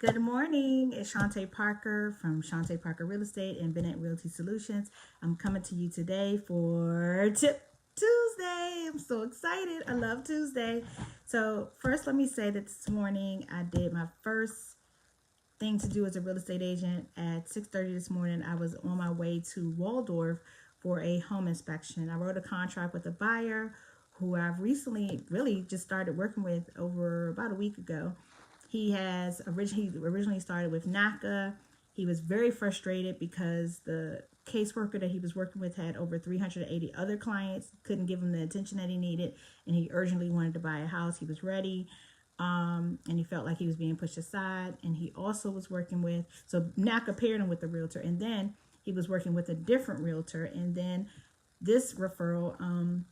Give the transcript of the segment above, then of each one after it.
Good morning. It's Shaunte Parker from Shaunte Parker Real Estate and Bennett Realty Solutions. I'm coming to you today for Tip Tuesday. I'm so excited. I love Tuesday. So first, let me say that this morning I did my first thing to do as a real estate agent at 6:30 this morning. I was on my way to Waldorf for a home inspection. I wrote a contract with a buyer who I've recently really just started working with over about a week ago. He originally started with NACA. He was very frustrated because the caseworker that he was working with had over 380 other clients, couldn't give him the attention that he needed, and he urgently wanted to buy a house. He was ready, and he felt like he was being pushed aside. And he also was working with, so NACA paired him with the realtor, and then he was working with a different realtor, and then this referral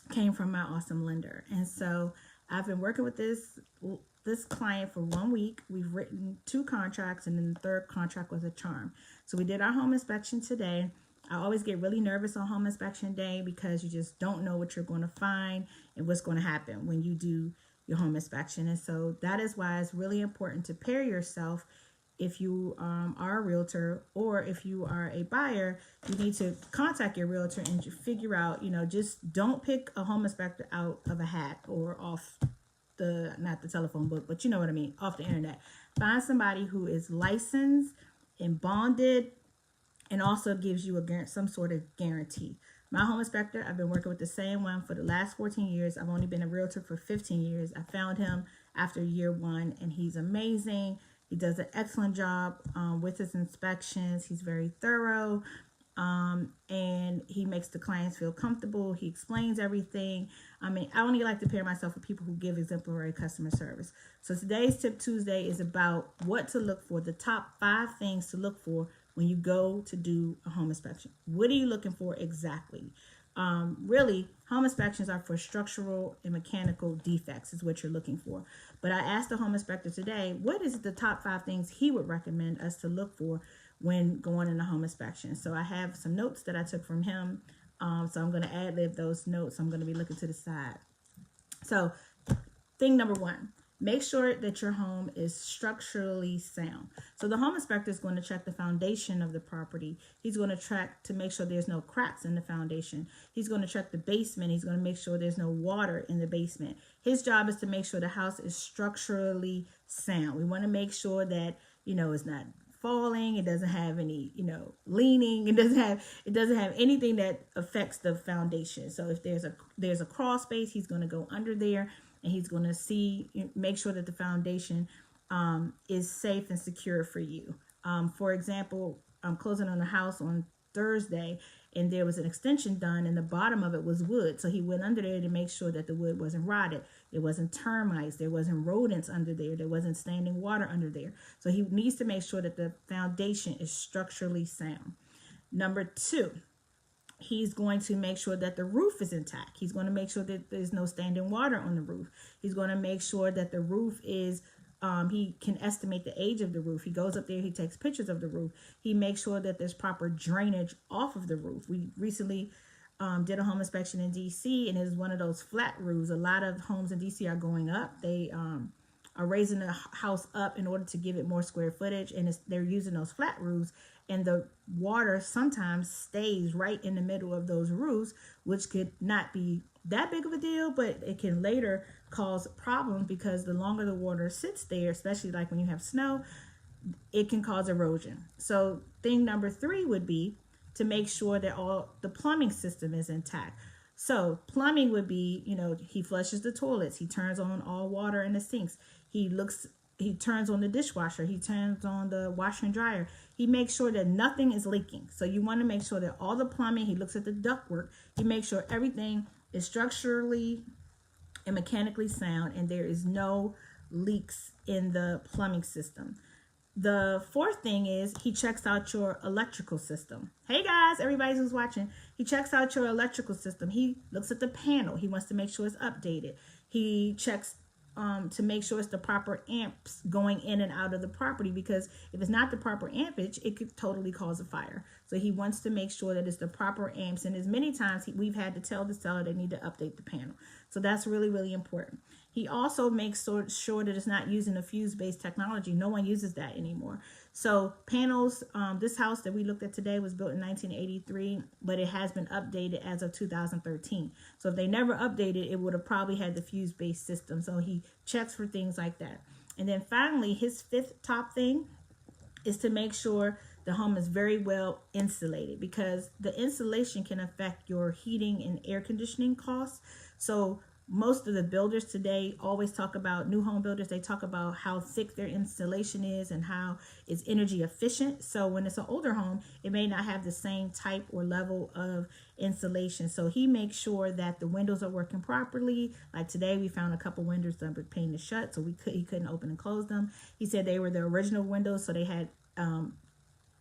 came from my awesome lender. And so I've been working with this client for 1 week. We've written 2 contracts, and then the third contract was a charm. So we did our home inspection today. I always get really nervous on home inspection day because you just don't know what you're going to find and what's going to happen when you do your home inspection. And so that is why it's really important to pair yourself. If you are a realtor or if you are a buyer, you need to contact your realtor and figure out, just don't pick a home inspector out of a hat or off not the telephone book, but you know what I mean, off the internet. Find somebody who is licensed and bonded and also gives you some sort of guarantee. My home inspector, I've been working with the same one for the last 14 years. I've only been a realtor for 15 years. I found him after year 1, and he's amazing. He does an excellent job with his inspections. He's very thorough, and he makes the clients feel comfortable. He explains everything. I only like to pair myself with people who give exemplary customer service. So today's Tip Tuesday is about what to look for, the top 5 things to look for when you go to do a home inspection. What are you looking for exactly? Really, home inspections are for structural and mechanical defects is what you're looking for. But I asked the home inspector today, what is the top 5 things he would recommend us to look for when going in a home inspection? So I have some notes that I took from him. So I'm going to ad-lib those notes. I'm going to be looking to the side. So thing number 1, make sure that your home is structurally sound. So the home inspector is going to check the foundation of the property. He's going to check to make sure there's no cracks in the foundation. He's going to check the basement. He's going to make sure there's no water in the basement. His job is to make sure the house is structurally sound. We want to make sure that, it's not falling, it doesn't have any, leaning, it doesn't have anything that affects the foundation. So if there's a crawl space, he's going to go under there and he's going to make sure that the foundation is safe and secure for you. For example, I'm closing on a house on Thursday, and there was an extension done, and the bottom of it was wood. So he went under there to make sure that the wood wasn't rotted. There wasn't termites. There wasn't rodents under there. There wasn't standing water under there. So he needs to make sure that the foundation is structurally sound. Number 2, he's going to make sure that the roof is intact. He's going to make sure that there's no standing water on the roof. He's going to make sure that the roof is he can estimate the age of the roof. He goes up there, he takes pictures of the roof. He makes sure that there's proper drainage off of the roof. We recently did a home inspection in DC, and it was one of those flat roofs. A lot of homes in DC are going up. They are raising the house up in order to give it more square footage, and they're using those flat roofs, and the water sometimes stays right in the middle of those roofs, which could not be that big of a deal, but it can later cause problems because the longer the water sits there, especially like when you have snow, it can cause erosion. So thing number 3 would be to make sure that all the plumbing system is intact. So plumbing would be, he flushes the toilets, he turns on all water in the sinks, he turns on the dishwasher, he turns on the washer and dryer. He makes sure that nothing is leaking. So you want to make sure that all the plumbing, he looks at the ductwork, he makes sure everything is structurally and mechanically sound and there is no leaks in the plumbing system. The 4th thing is he checks out your electrical system. Hey guys, everybody who's watching, he checks out your electrical system. He looks at the panel. He wants to make sure it's updated. He checks to make sure it's the proper amps going in and out of the property, because if it's not the proper ampage, it could totally cause a fire. So he wants to make sure that it's the proper amps, and as many times we've had to tell the seller they need to update the panel. So that's really, really important. He also makes sure that it's not using a fuse-based technology. No one uses that anymore. So panels, this house that we looked at today was built in 1983, but it has been updated as of 2013. So if they never updated, it would have probably had the fuse-based system. So he checks for things like that. And then finally, his fifth top thing is to make sure the home is very well insulated, because the insulation can affect your heating and air conditioning costs. So most of the builders today always talk about, new home builders, they talk about how thick their insulation is and how it's energy efficient. So when it's an older home, it may not have the same type or level of insulation. So he makes sure that the windows are working properly. Like today, we found a couple windows that were painted shut, so he couldn't open and close them. He said they were the original windows, so they had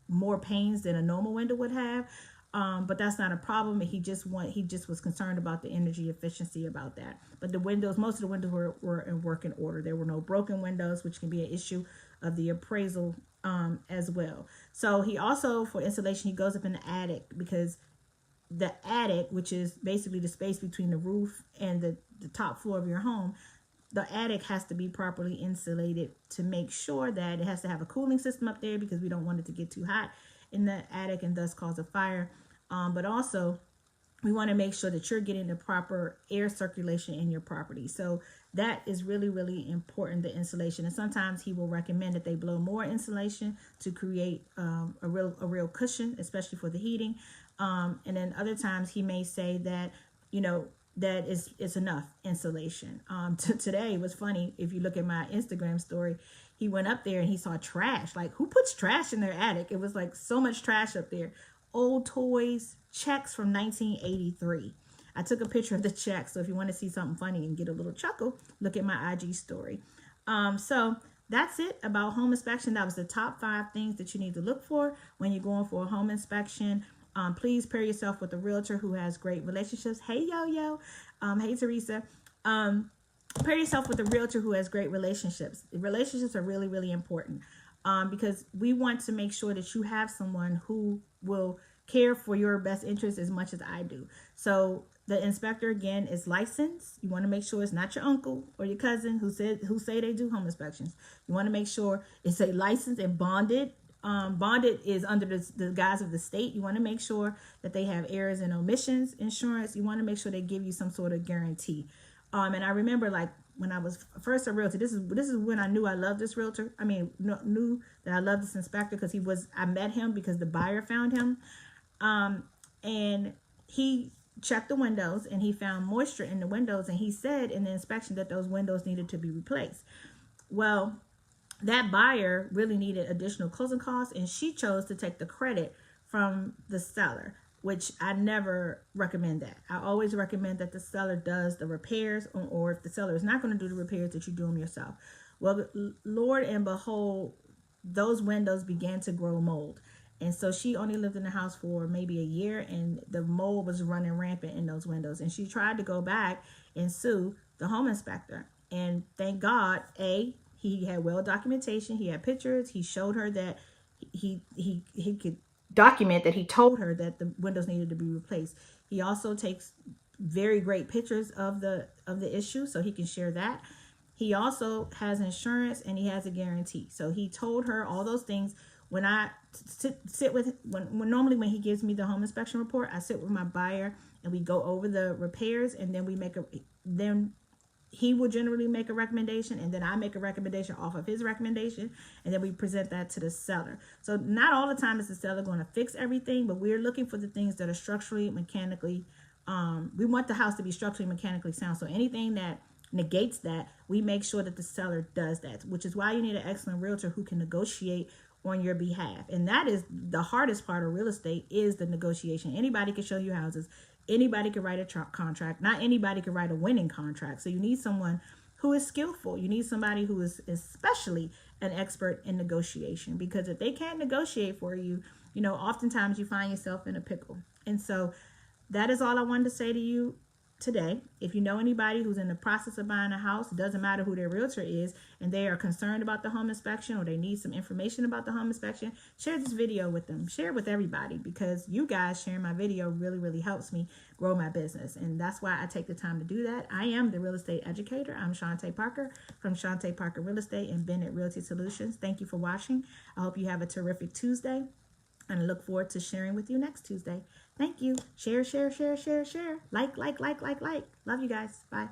more panes than a normal window would have. But that's not a problem. He just was concerned about the energy efficiency about that. But the windows, most of the windows were in working order. There were no broken windows, which can be an issue of the appraisal as well. So he also, for insulation, he goes up in the attic, because the attic, which is basically the space between the roof and the top floor of your home, the attic has to be properly insulated to make sure that it has to have a cooling system up there, because we don't want it to get too hot in the attic and thus cause a fire. But also, we want to make sure that you're getting the proper air circulation in your property. So that is really, really important, the insulation. And sometimes he will recommend that they blow more insulation to create a real cushion, especially for the heating. And then other times he may say that, that is enough insulation. Today was funny. If you look at my Instagram story, he went up there and he saw trash. Like, who puts trash in their attic? It was like so much trash up there. Old toys, checks from 1983. I took a picture of the check. So if you want to see something funny and get a little chuckle, look at my IG story. So that's it about home inspection. That was the top 5 things that you need to look for when you're going for a home inspection. Please pair yourself with a realtor who has great relationships. Hey, Yo-Yo. Hey, Teresa. Pair yourself with a realtor who has great relationships. Relationships are really, really important, because we want to make sure that you have someone who will care for your best interest as much as I do. So the inspector, again, is licensed. You want to make sure it's not your uncle or your cousin who say they do home inspections. You want to make sure it's a licensed and bonded. Bonded is under the guise of the state. You want to make sure that they have errors and omissions insurance. You want to make sure they give you some sort of guarantee. And I remember, like, when I was first a realtor, this is when I knew I loved this realtor. I mean, knew that I loved this inspector, because I met him because the buyer found him. And he checked the windows and he found moisture in the windows. And he said in the inspection that those windows needed to be replaced. Well, that buyer really needed additional closing costs, and she chose to take the credit from the seller, which I never recommend that. I always recommend that the seller does the repairs, or if the seller is not going to do the repairs, that you do them yourself. Well, Lord and behold, those windows began to grow mold. And so she only lived in the house for maybe a year, and the mold was running rampant in those windows. And she tried to go back and sue the home inspector. And thank God, he had well documentation. He had pictures. He showed her that he could document that he told her that the windows needed to be replaced. He also takes very great pictures of the issue, so he can share that. He also has insurance and he has a guarantee. So he told her all those things. When I sit with, normally when he gives me the home inspection report, I sit with my buyer and we go over the repairs, and then he will generally make a recommendation, and then I make a recommendation off of his recommendation, and then we present that to the seller. So not all the time is the seller going to fix everything, but we're looking for the things that are structurally, mechanically, we want the house to be structurally, mechanically sound. So anything that negates that, we make sure that the seller does that, which is why you need an excellent realtor who can negotiate on your behalf. And that is the hardest part of real estate, is the negotiation. Anybody can show you houses. Anybody can write a contract. Not anybody can write a winning contract. So you need someone who is skillful. You need somebody who is especially an expert in negotiation, because if they can't negotiate for you, oftentimes you find yourself in a pickle. And so that is all I wanted to say to you today, if you know anybody who's in the process of buying a house, it doesn't matter who their realtor is, and they are concerned about the home inspection or they need some information about the home inspection, share this video with them. Share it with everybody, because you guys sharing my video really, really helps me grow my business. And that's why I take the time to do that. I am the real estate educator. I'm Shaunte Parker from Shaunte Parker Real Estate and Bennett Realty Solutions. Thank you for watching. I hope you have a terrific Tuesday, and I look forward to sharing with you next Tuesday. Thank you. Share, share, share, share, share. Like. Love you guys. Bye.